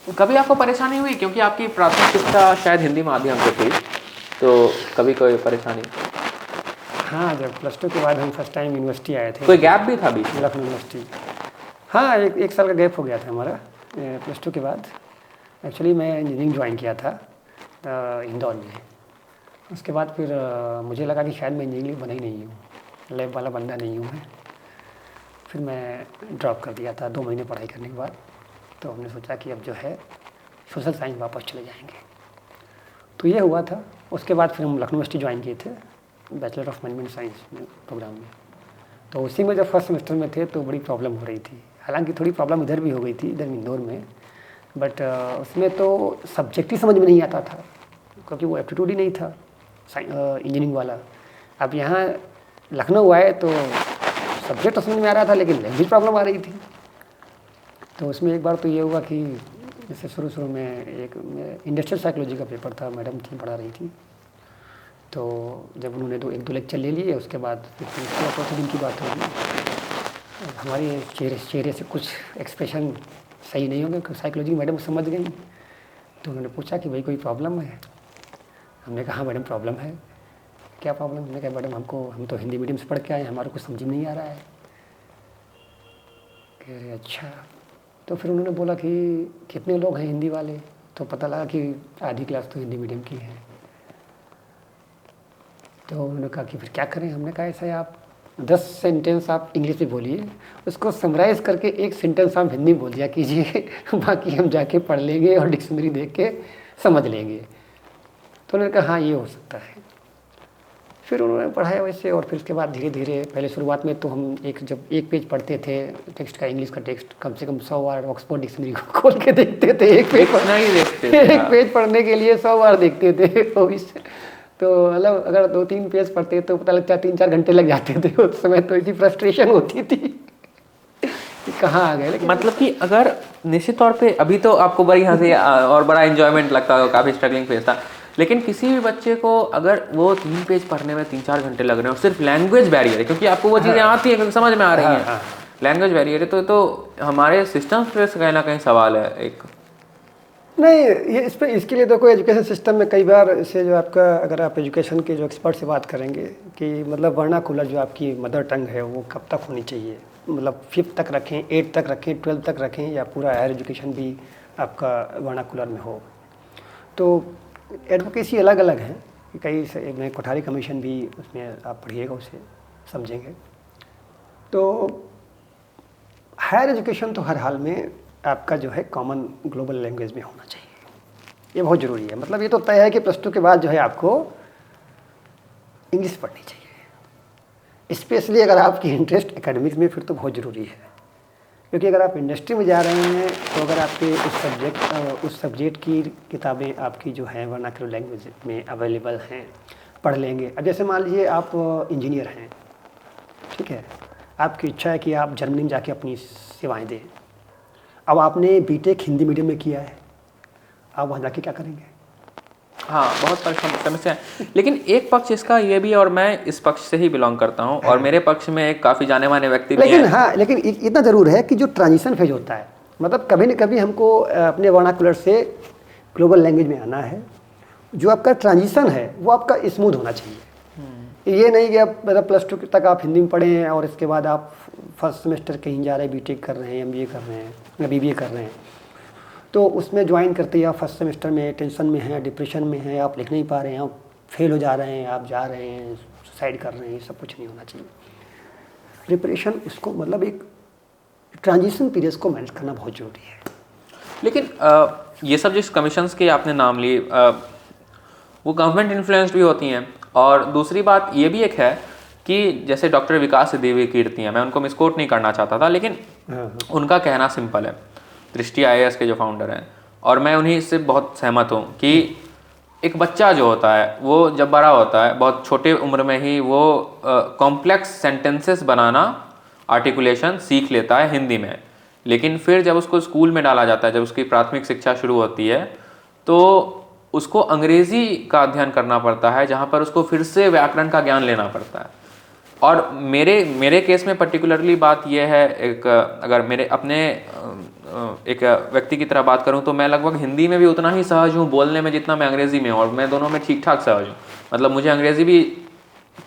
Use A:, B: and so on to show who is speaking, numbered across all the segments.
A: कभी आपको परेशानी हुई, क्योंकि आपकी प्राथमिक शिक्षा शायद हिंदी माध्यम से थी, तो कभी कोई परेशानी?
B: हाँ, जब +2 के बाद हम फर्स्ट टाइम यूनिवर्सिटी आए थे,
A: कोई गैप भी था बीच में?
B: लखनऊ यूनिवर्सिटी। हाँ, एक साल का गैप हो गया था हमारा +2 के बाद। एक्चुअली मैं इंजीनियरिंग ज्वाइन किया था इंदौर में। उसके बाद फिर मुझे लगा कि शायद मैं इंजीनियरिंग बना ही नहीं हूँ, लैब वाला बंदा नहीं हूँ मैं। फिर मैं ड्रॉप कर दिया था 2 महीने पढ़ाई करने के बाद। तो हमने सोचा कि अब जो है सोशल साइंस वापस चले जाएंगे, तो ये हुआ था। उसके बाद फिर हम लखनऊ यूनिवर्सिटी ज्वाइन किए थे, बैचलर ऑफ मैनेजमेंट साइंस में प्रोग्राम में। तो उसी में जब फर्स्ट सेमेस्टर में थे तो बड़ी प्रॉब्लम हो रही थी। हालांकि थोड़ी प्रॉब्लम इधर भी हो गई थी, इधर इंदौर में, बट उसमें तो सब्जेक्ट ही समझ में नहीं आता था, क्योंकि वो एप्टीट्यूड ही नहीं था इंजीनियरिंग वाला। अब यहाँ लखनऊ आए तो सब्जेक्ट तो समझ में आ रहा था, लेकिन लैंग्वेज प्रॉब्लम आ रही थी। तो उसमें एक बार तो ये हुआ कि जैसे शुरू में एक इंडस्ट्रियल साइकोलॉजी का पेपर था, मैडम थी पढ़ा रही थी। तो जब उन्होंने एक दो लेक्चर ले लिए, उसके बाद फिर चौथे दिन की बात होगी, हमारे चेहरे से कुछ एक्सप्रेशन सही नहीं होंगे, साइकोलॉजी की मैडम समझ गई। तो उन्होंने पूछा कि भाई कोई प्रॉब्लम है? हमने कहा हाँ मैडम प्रॉब्लम है। क्या प्रॉब्लम? हमने कहा मैडम हम तो हिंदी मीडियम से पढ़ के आए हैं, हमारा कुछ समझ में नहीं आ रहा है। कह रहे अच्छा। तो फिर उन्होंने बोला कि कितने लोग हैं हिंदी वाले? तो पता लगा कि आधी क्लास तो हिंदी मीडियम की है। तो उन्होंने कहा कि फिर क्या करें? हमने कहा ऐसा है, आप 10 सेंटेंस आप इंग्लिश में बोलिए, उसको समराइज़ करके एक सेंटेंस आप हिंदी में बोल दिया कीजिए बाकी हम जाके पढ़ लेंगे और डिक्शनरी देख के समझ लेंगे। तो उन्होंने कहा हाँ ये हो सकता है। फिर उन्होंने पढ़ाया वैसे, और फिर उसके बाद धीरे धीरे, पहले शुरुआत में तो हम जब एक पेज पढ़ते थे टेक्स्ट का, इंग्लिश का टेक्स्ट, कम से कम 100 बार ऑक्सफोर्ड डिक्शनरी को खोल के देखते थे। एक पेज पढ़ने के लिए 100 बार देखते थे। तो मतलब अगर 2-3 पेज पढ़ते तो पता लगता 3-4 घंटे लग जाते थे। उस समय तो इतनी फ्रस्ट्रेशन होती थी कि कहाँ आ गए। लेकिन
A: मतलब कि अगर निश्चित तौर पे अभी तो आपको बड़ी हंसी और बड़ा एंजॉयमेंट लगता है, काफ़ी स्ट्रगलिंग फेज था, लेकिन किसी भी बच्चे को अगर वो 3 पेज पढ़ने में 3-4 घंटे लग रहे हैं और सिर्फ लैंग्वेज बैरियर है, क्योंकि आपको वो चीज़ें आती हैं, समझ में आ रही हैं, लैंग्वेज बैरियर है, तो हमारे सिस्टम पे कहीं ना कहीं सवाल है एक।
B: नहीं, ये इसके लिए तो कोई एजुकेशन सिस्टम में कई बार इसे जो आपका, अगर आप एजुकेशन के जो एक्सपर्ट से बात करेंगे कि मतलब वर्नाकुलर जो आपकी मदर टंग है वो कब तक होनी चाहिए, मतलब 5th तक रखें, 8th तक रखें, 12th तक रखें, या पूरा हायर एजुकेशन भी आपका वर्नाकुलर में हो। तो एडवोकेसी अलग अलग है, कई में कोठारी कमीशन भी, उसमें आप पढ़िएगा उसे समझेंगे। तो हायर एजुकेशन तो हर हाल में आपका जो है कॉमन ग्लोबल लैंग्वेज में होना चाहिए, ये बहुत ज़रूरी है। मतलब ये तो तय है कि +2 के बाद जो है आपको इंग्लिश पढ़नी चाहिए, स्पेशली अगर आपकी इंटरेस्ट एकेडमिक्स में, फिर तो बहुत ज़रूरी है। क्योंकि अगर आप इंडस्ट्री में जा रहे हैं तो अगर आपके उस सब्जेक्ट की किताबें आपकी जो है वर्नाक्युलर लैंग्वेज में अवेलेबल हैं, पढ़ लेंगे। अब जैसे मान लीजिए आप इंजीनियर हैं, ठीक है, आपकी इच्छा है कि आप जर्मनी में जाके अपनी सेवाएं दें। अब आपने बीटेक हिंदी मीडियम में किया है, आप वहाँ जाके क्या करेंगे?
A: हाँ, बहुत समस्या है। लेकिन एक पक्ष इसका ये भी, और मैं इस पक्ष से ही बिलोंग करता हूँ, और मेरे पक्ष में एक काफ़ी जाने माने व्यक्ति भी हैं।
B: हाँ, लेकिन इतना ज़रूर है कि जो ट्रांजिशन फेज होता है, मतलब कभी न कभी हमको अपने वर्नाकुलर से ग्लोबल लैंग्वेज में आना है। जो आपका ट्रांजिशन है वो आपका स्मूथ होना चाहिए। ये नहीं कि आप मतलब +2 तक आप हिंदी में पढ़ें और इसके बाद आप फर्स्ट सेमेस्टर कहीं जा रहे हैं, बीटेक कर रहे हैं, MBA कर रहे हैं या BBA कर रहे हैं, तो उसमें ज्वाइन करते ही आप फर्स्ट सेमेस्टर में टेंशन में हैं, डिप्रेशन में हैं, आप लिख नहीं पा रहे हैं, आप फेल हो जा रहे हैं, आप जा रहे हैं, सुसाइड कर रहे हैं, सब कुछ नहीं होना चाहिए। प्रिपरेशन, इसको मतलब एक ट्रांजिशन पीरियड को मैनेज करना बहुत ज़रूरी है।
A: लेकिन ये सब जिस कमीशंस के आपने नाम लिए, वो गवर्नमेंट इन्फ्लुएंस्ड भी होती हैं, और दूसरी बात ये भी एक है कि जैसे डॉक्टर विकास देवी कीर्ति हैं, मैं उनको मिसकोट नहीं करना चाहता था, लेकिन उनका कहना सिंपल है, दृष्टि IAS के जो फाउंडर हैं, और मैं उन्हीं से बहुत सहमत हूँ कि एक बच्चा जो होता है वो जब बड़ा होता है, बहुत छोटे उम्र में ही वो कॉम्प्लेक्स सेंटेंसेस बनाना, आर्टिकुलेशन सीख लेता है हिंदी में। लेकिन फिर जब उसको स्कूल में डाला जाता है, जब उसकी प्राथमिक शिक्षा शुरू होती है, तो उसको अंग्रेज़ी का अध्ययन करना पड़ता है, जहाँ पर उसको फिर से व्याकरण का ज्ञान लेना पड़ता है। और मेरे केस में पर्टिकुलरली बात यह है, एक अगर मेरे अपने एक व्यक्ति की तरह बात करूं तो मैं लगभग हिंदी में भी उतना ही सहज हूं बोलने में जितना मैं अंग्रेज़ी में हूं, और मैं दोनों में ठीक ठाक सहज हूं। मतलब मुझे अंग्रेज़ी भी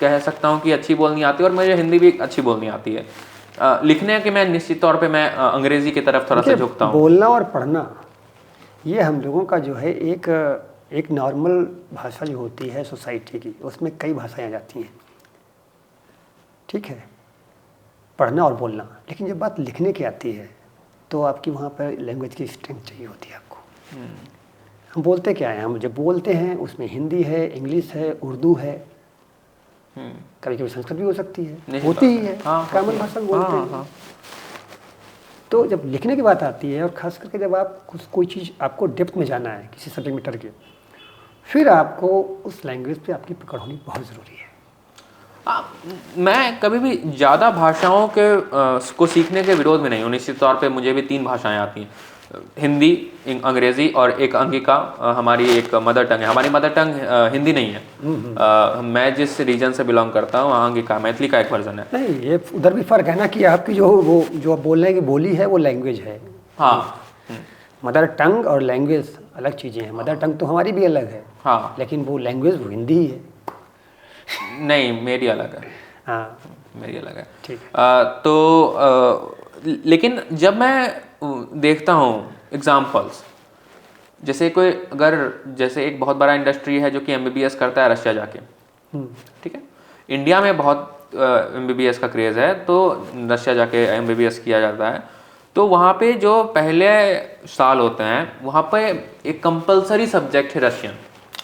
A: कह सकता हूं कि अच्छी बोलनी आती है और मुझे हिंदी भी अच्छी बोलनी आती है। लिखने के मैं निश्चित तौर पे मैं अंग्रेज़ी की तरफ थोड़ा सा झुकता हूँ।
B: बोलना और पढ़ना ये हम लोगों का जो है एक नॉर्मल भाषा जो होती है सोसाइटी की, उसमें कई भाषाएं आ जाती हैं, ठीक है, पढ़ना और बोलना। लेकिन जब बात लिखने की आती है तो आपकी वहाँ पर लैंग्वेज की स्ट्रेंथ चाहिए होती है आपको। हम बोलते क्या हैं, हम जब बोलते हैं उसमें हिंदी है, इंग्लिश है, उर्दू है, कभी कभी संस्कृत भी हो सकती है, होती ही है, कॉमन भाषा बोलते हैं। तो जब लिखने की बात आती है और ख़ास करके जब आप कोई चीज़ आपको डेप्थ में जाना है किसी सब्जेक्ट मैटर के, फिर आपको उस लैंग्वेज पे आपकी पकड़ होनी बहुत ज़रूरी है।
A: मैं कभी भी ज़्यादा भाषाओं के को सीखने के विरोध में नहीं हूँ। निश्चित तौर पे मुझे भी 3 भाषाएं आती हैं, हिंदी, अंग्रेज़ी और एक अंगिका हमारी एक मदर टंग है। हमारी मदर टंग हिंदी नहीं है। मैं जिस रीजन से बिलोंग करता हूँ वहाँ अंगिका, मैथिली का एक वर्जन है।
B: नहीं, ये उधर भी फ़र्क है ना कि आपकी जो आप बोलने की बोली है वो लैंग्वेज है।
A: हाँ,
B: मदर टंग और लैंग्वेज अलग चीज़ें हैं। मदर टंग तो हमारी भी अलग है,
A: हाँ,
B: लेकिन वो लैंग्वेज वो हिंदी ही है।
A: नहीं, मेरी अलग है।
B: हाँ,
A: मेरी अलग है।
B: ठीक है।
A: लेकिन जब मैं देखता हूँ एग्जाम्पल्स, जैसे कोई अगर जैसे एक बहुत बड़ा इंडस्ट्री है जो कि MBBS करता है रशिया जाके, ठीक है, इंडिया में बहुत MBBS का क्रेज़ है तो रशिया जाके MBBS किया जाता है। तो वहाँ पे जो पहले साल होते हैं वहाँ पे एक कंपलसरी सब्जेक्ट है रशियन।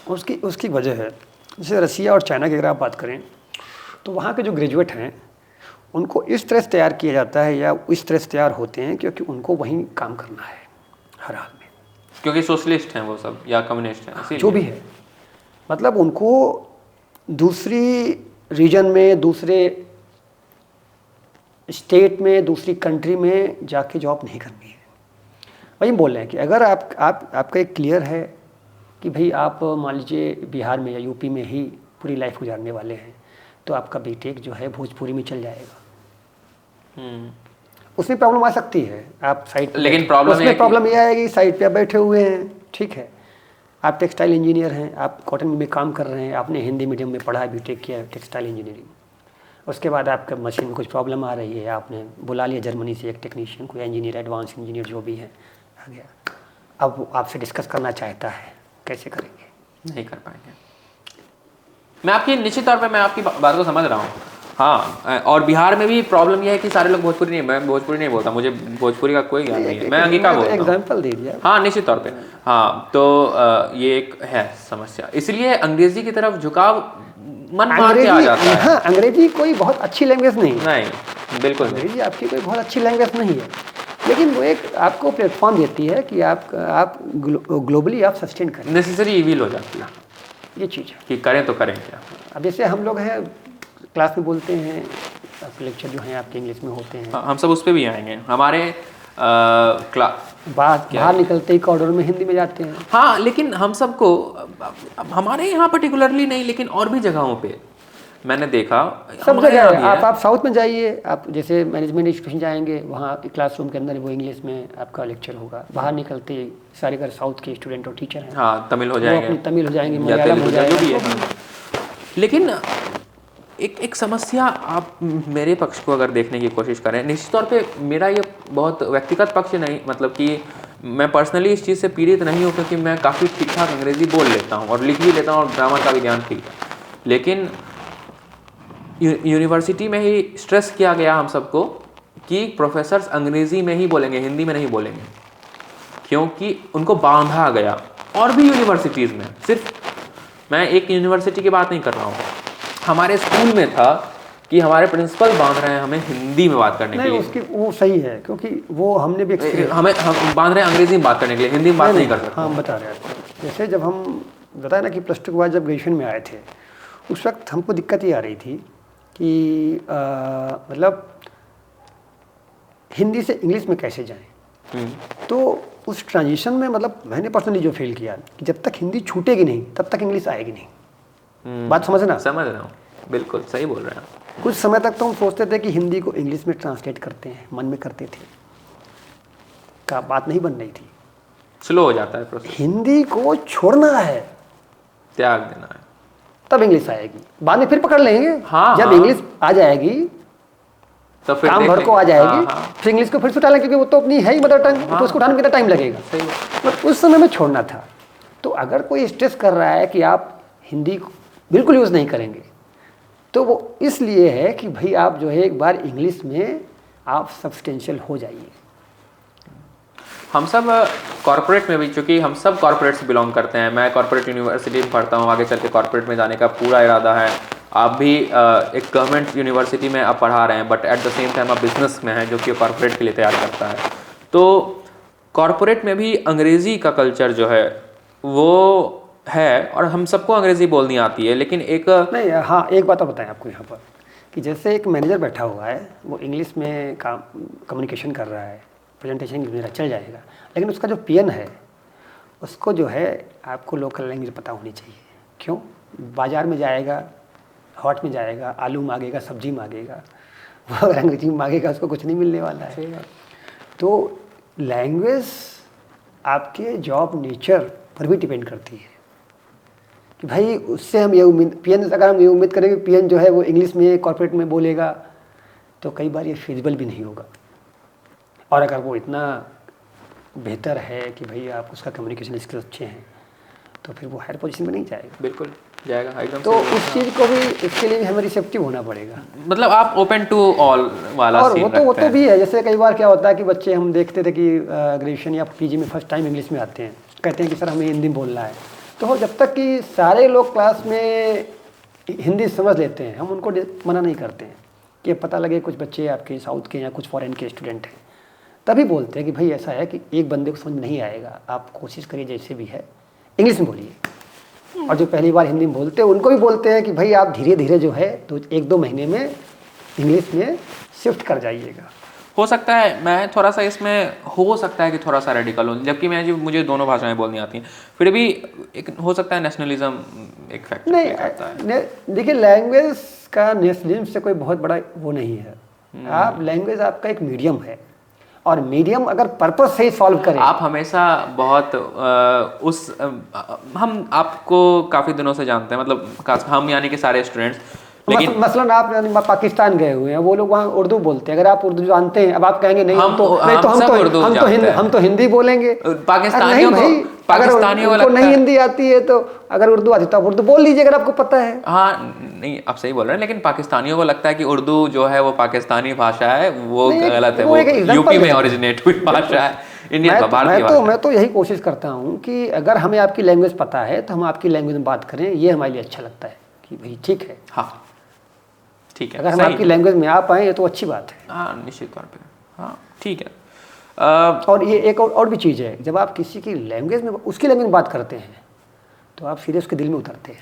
B: उसकी वजह है, जैसे रसिया और चाइना की अगर आप बात करें तो वहाँ के जो ग्रेजुएट हैं उनको इस तरह से तैयार किया जाता है या इस तरह से तैयार होते हैं क्योंकि उनको वहीं काम करना है हर हाल में,
A: क्योंकि सोशलिस्ट हैं वो सब या कम्युनिस्ट हैं,
B: जो भी है। मतलब उनको दूसरी रीजन में, दूसरे स्टेट में, दूसरी कंट्री में जाके जॉब नहीं करनी है। वही बोल रहे हैं कि अगर आपका एक क्लियर है कि भाई आप मान लीजिए बिहार में या यूपी में ही पूरी लाइफ गुजारने वाले हैं तो आपका बीटेक जो है भोजपुरी में चल जाएगा। उसमें प्रॉब्लम आ सकती है, आप साइट,
A: लेकिन प्रॉब्लम
B: यह आएगी साइट पे आप बैठे हुए हैं, ठीक है, आप टेक्सटाइल इंजीनियर हैं, आप कॉटन में काम कर रहे हैं, आपने हिंदी मीडियम में पढ़ा है, बीटेक किया है टेक्सटाइल इंजीनियरिंग, उसके बाद आपका मशीन में कुछ प्रॉब्लम आ रही है, आपने बुला लिया जर्मनी से एक टेक्नीशियन, कोई इंजीनियर, एडवांस इंजीनियर जो भी है आ गया, अब वो आपसे डिस्कस करना चाहता है, कैसे करेंगे?
A: नहीं कर पाएंगे। मैं आपकी निश्चित तौर पे मैं आपकी बात को समझ रहा हूँ। हाँ, और बिहार में भी प्रॉब्लम यह है कि सारे लोग भोजपुरी नहीं, मैं भोजपुरी नहीं बोलता, मुझे भोजपुरी का कोई ज्ञान नहीं है, मैं अंगिका बोलता हूँ।
B: एग्जाम्पल दे दिया।
A: हाँ, निश्चित तौर पे। हाँ, तो ये एक है समस्या, इसलिए अंग्रेजी की तरफ झुकाव मन मार के आ जाता है।
B: हाँ, अंग्रेजी कोई बहुत अच्छी लैंग्वेज नहीं,
A: बिल्कुल
B: अंग्रेजी आपकी कोई बहुत अच्छी लैंग्वेज नहीं है, लेकिन वो एक आपको प्लेटफॉर्म देती है कि आप ग्लोबली आप सस्टेन करें।
A: नेसेसरी इविल हो जाती है
B: ये चीज़ है
A: कि करें तो करें क्या।
B: अब जैसे हम लोग हैं क्लास में बोलते हैं, लेक्चर जो हैं आपके इंग्लिश में होते हैं।
A: हम सब उस पर भी आएंगे। हमारे
B: बाहर निकलते ही कॉरिडोर में हिंदी में जाते हैं।
A: हाँ, लेकिन हम सबको, हमारे यहाँ पर्टिकुलरली नहीं लेकिन और भी जगहों पे मैंने देखा,
B: सब जगह है। आप साउथ में जाइए, आप जैसे मैनेजमेंट इंस्टीट्यूशन जाएंगे, वहाँ क्लासरूम के अंदर वो इंग्लिश में आपका लेक्चर होगा, बाहर निकलते ही सारे अगर साउथ के स्टूडेंट और टीचर हैं,
A: हाँ, तमिल हो जाएंगे,
B: तमिल हो जाएंगे, मलयालम हो जाएगा,
A: जो भी है। लेकिन एक समस्या आप मेरे पक्ष को अगर देखने की कोशिश करें, निश्चित तौर पे मेरा ये बहुत व्यक्तिगत पक्ष नहीं, मतलब कि मैं पर्सनली इस चीज़ से पीड़ित नहीं हूँ क्योंकि मैं काफ़ी ठीक ठाक अंग्रेज़ी बोल लेता हूँ और लिख भी लेता हूँ और ग्रामर का भी ज्ञान ठीक है। लेकिन यूनिवर्सिटी में ही स्ट्रेस किया गया हम सबको कि प्रोफेसर्स अंग्रेज़ी में ही बोलेंगे, हिंदी में नहीं बोलेंगे, क्योंकि उनको बांधा गया। और भी यूनिवर्सिटीज़ में, सिर्फ मैं एक यूनिवर्सिटी की बात नहीं कर रहा हूँ, हमारे स्कूल में था कि हमारे प्रिंसिपल बांध रहे हैं हमें हिंदी में बात करने के लिए।
B: उसकी वो सही है क्योंकि वो हमने भी
A: हम बांध रहे हैं अंग्रेजी में बात करने के लिए, हिंदी में बात नहीं कर सकते।
B: हाँ, बता रहे हैं। जैसे जब हम बताया ना कि प्लस टू के बाद जब ग्रेजुएशन में आए थे, उस वक्त हमको दिक्कत ये आ रही थी कि मतलब हिंदी से इंग्लिश में कैसे जाएं। तो उस ट्रांजिशन में मतलब मैंने पर्सनली जो फील किया कि जब तक हिंदी छूटेगी नहीं तब तक इंग्लिश आएगी नहीं। बात समझना?
A: समझ रहा हूँ, बिल्कुल सही बोल रहे हैं।
B: कुछ समय तक तो हम सोचते थे कि हिंदी को इंग्लिश में ट्रांसलेट करते हैं, मन में करते थे, का बात नहीं बन रही थी।
A: स्लो हो जाता है प्रोसेस,
B: हिंदी को छोड़ना है,
A: त्याग देना है,
B: तब इंग्लिश आएगी, बाद में फिर पकड़ लेंगे।
A: हाँ,
B: जब
A: हाँ।
B: इंग्लिश आ जाएगी
A: तो फिर
B: काम
A: देख
B: भर को आ
A: लेंगे।
B: जाएगी,
A: हाँ, हाँ,
B: फिर इंग्लिश को फिर से उठा लें, क्योंकि वो तो अपनी है ही मदर टंग, तो उसको उठाने में कितना टाइम लगेगा।
A: सही बात।
B: बट उस समय में छोड़ना था। तो अगर कोई स्ट्रेस कर रहा है कि आप हिंदी को बिल्कुल यूज़ नहीं करेंगे, तो वो इसलिए है कि भाई आप जो है एक बार इंग्लिश में आप सब्सटेंशियल हो जाइए।
A: हम सब कॉर्पोरेट में भी, चूँकि हम सब कॉर्पोरेट से बिलोंग करते हैं, मैं कॉर्पोरेट यूनिवर्सिटी में पढ़ता हूँ, आगे चल के कॉर्पोरेट में जाने का पूरा इरादा है। आप भी एक गवर्नमेंट यूनिवर्सिटी में आप पढ़ा रहे हैं, but at the same time आप बिजनेस में हैं, जो कि कॉर्पोरेट के लिए तैयार करता है। तो कॉर्पोरेट में भी अंग्रेज़ी का कल्चर जो है वो है, और हम सबको अंग्रेज़ी बोलनी आती है, लेकिन एक
B: नहीं, हाँ, एक बात और बताएं आपको यहाँ पर कि जैसे एक मैनेजर बैठा हुआ है, वो इंग्लिश में काम कम्युनिकेशन कर रहा है, प्रेजेंटेशन मेरा चल जाएगा, लेकिन उसका जो पीएन है उसको जो है आपको लोकल लैंग्वेज पता होनी चाहिए। क्यों? बाज़ार में जाएगा, हॉट में जाएगा, आलू मांगेगा, सब्जी मांगेगा, वो अगर अंग्रेजी में मांगेगा उसको कुछ नहीं मिलने वाला है। तो लैंग्वेज आपके जॉब नेचर पर भी डिपेंड करती है कि भाई उससे हम ये उम्मीद, पीएन अगर हम ये उम्मीद करेंगे पीएन जो है वो इंग्लिश में कॉर्पोरेट में बोलेगा, तो कई बार ये फिजिबल भी नहीं होगा। और अगर वो इतना बेहतर है कि भाई आप उसका कम्युनिकेशन स्किल्स अच्छे हैं, तो फिर वो हायर पोजीशन में नहीं जाएगा।
A: बिल्कुल जाएगा एकदम।
B: तो उस चीज़ को भी, इसके लिए भी हमें रिसेप्टिव होना पड़ेगा।
A: मतलब आप ओपन टू ऑल वाला
B: और
A: सीन
B: वो
A: रखते
B: तो
A: हैं।
B: भी है। जैसे कई बार क्या होता है कि बच्चे, हम देखते थे कि ग्रेजुएशन या पीजी में फर्स्ट टाइम इंग्लिश में आते हैं, कहते हैं कि सर हमें हिंदी में बोलना है। तो जब तक कि सारे लोग क्लास में हिंदी समझ लेते हैं, हम उनको मना नहीं करते हैं कि पता लगे कुछ बच्चे आपके साउथ के या कुछ फॉरेन के स्टूडेंट हैं, तभी बोलते हैं कि भाई ऐसा है कि एक बंदे को समझ नहीं आएगा, आप कोशिश करिए जैसे भी है इंग्लिश में बोलिए। और जो पहली बार हिंदी में बोलते हैं उनको भी बोलते हैं कि भाई आप धीरे धीरे जो है तो 1-2 महीने में इंग्लिश में शिफ्ट कर जाइएगा।
A: हो सकता है मैं थोड़ा सा इसमें, हो सकता है कि थोड़ा सा रेडिकल हूँ, जबकि मैं जो मुझे दोनों भाषाएं बोलनी आती हैं, फिर भी एक हो सकता है नेशनलिज्म एक फैक्टर प्ले करता है।
B: नहीं, देखिए लैंग्वेज का नेशनलिज्म से कोई बहुत बड़ा वो नहीं है। आप लैंग्वेज आपका एक मीडियम है, और मीडियम अगर पर्पस सही सॉल्व करे।
A: आप हमेशा बहुत हम आपको काफ़ी दिनों से जानते हैं, मतलब हम यानी कि सारे स्टूडेंट्स, लेकिन
B: मसलन आप पाकिस्तान गए हुए हैं, वो लोग वहाँ उर्दू बोलते हैं। अगर आप उर्दू जानते हैं, अब आप कहेंगे नहीं हम तो हिंदी बोलेंगे।
A: पाकिस्तानियों
B: को नहीं हिंदी आती है, तो अगर उर्दू आती है तो आप उर्दू बोल लीजिए, अगर आपको पता है।
A: हाँ नहीं, आप सही बोल रहे हैं, लेकिन पाकिस्तानियों को लगता है कि उर्दू जो है वो पाकिस्तानी भाषा है, वो गलत है, वो यूपी में ओरिजिनेट हुई भाषा है, इंडियन भारतीय भाषा।
B: मैं तो यही कोशिश करता हूँ कि अगर हमें आपकी लैंग्वेज पता है तो हम आपकी लैंग्वेज में बात करें, ये हमारे लिए अच्छा लगता है कि भाई ठीक है।
A: हाँ ठीक है,
B: अगर हम आपकी लैंग्वेज में आ पाए तो अच्छी बात है।
A: हाँ निश्चित तौर पे, हाँ ठीक है।
B: और ये एक और भी चीज़ है, जब आप किसी की लैंग्वेज में, उसकी लैंग्वेज में बात करते हैं, तो आप सीधे उसके दिल में उतरते हैं।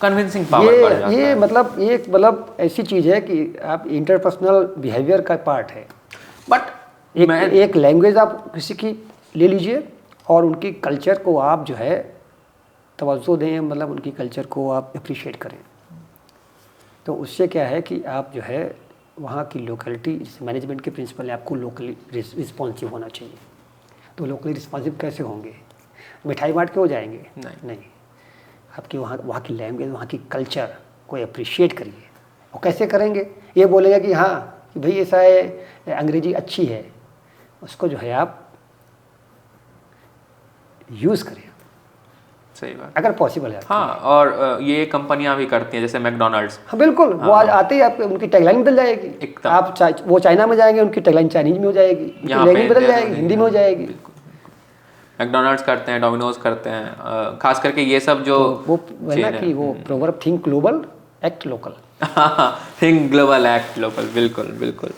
A: कन्विंसिंग पावर बढ़ जाता है।
B: ये मतलब ऐसी चीज़ है कि आप इंटरपर्सनल बिहेवियर का पार्ट है।
A: बट
B: एक लैंग्वेज आप किसी की ले लीजिए और उनकी कल्चर को आप जो है तवज्जो दें, मतलब उनकी कल्चर को आप अप्रिशिएट करें, तो उससे क्या है कि आप जो है वहाँ की लोकेलिटी, मैनेजमेंट के प्रिंसिपल है, आपको लोकली रिस्पॉन्सिव होना चाहिए। तो लोकली रिस्पॉन्सिव कैसे होंगे? मिठाई बांट के हो जाएंगे? नहीं, आपकी वहाँ की लैंग्वेज, वहाँ की कल्चर को अप्रिशिएट करिए। और कैसे करेंगे? ये बोलेगा कि हाँ कि भाई ऐसा है, अंग्रेजी अच्छी है, उसको जो है आप यूज़ करें।
A: सही बात,
B: अगर पॉसिबल है।
A: हाँ, और ये कंपनियां भी करती हैं, जैसे मैकडोनल्ड्स।
B: हाँ बिल्कुल, वो आज आते ही आप उनकी टैगलाइन बदल जाएगी। आप वो चाइना में जाएंगे, उनकी टैगलाइन चाइनीज में हो जाएगी, लैंग्वेज बदल जाएगी, हिंदी में हो जाएगी।
A: मैकडोनल्ड्स करते हैं, डोमिनोज करते हैं, खास करके ये सब जो
B: वो ना कि वो proverb think global act local.
A: Think global act local, बिल्कुल बिल्कुल।